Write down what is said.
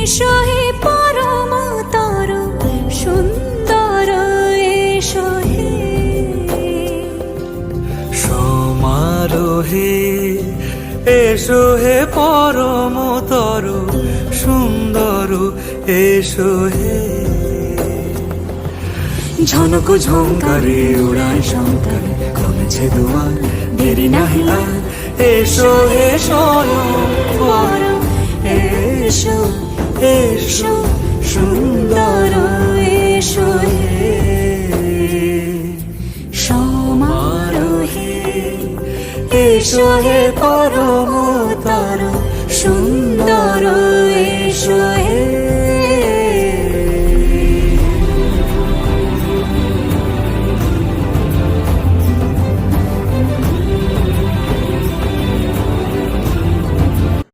এসো হে পরমতর সুন্দর এসো হে সমারোহে এসো হে পরমতর সুন্দর এসো হে ঝনক ঝঙ্কারে উড়ায় শঙ্কারে কমেছে দুয়ার দেরি নাহি আর এসো হে স্বয়ং পরম এসো এসো সুন্দর এসো হে সমারোহে এসো হে পরমতর সুন্দর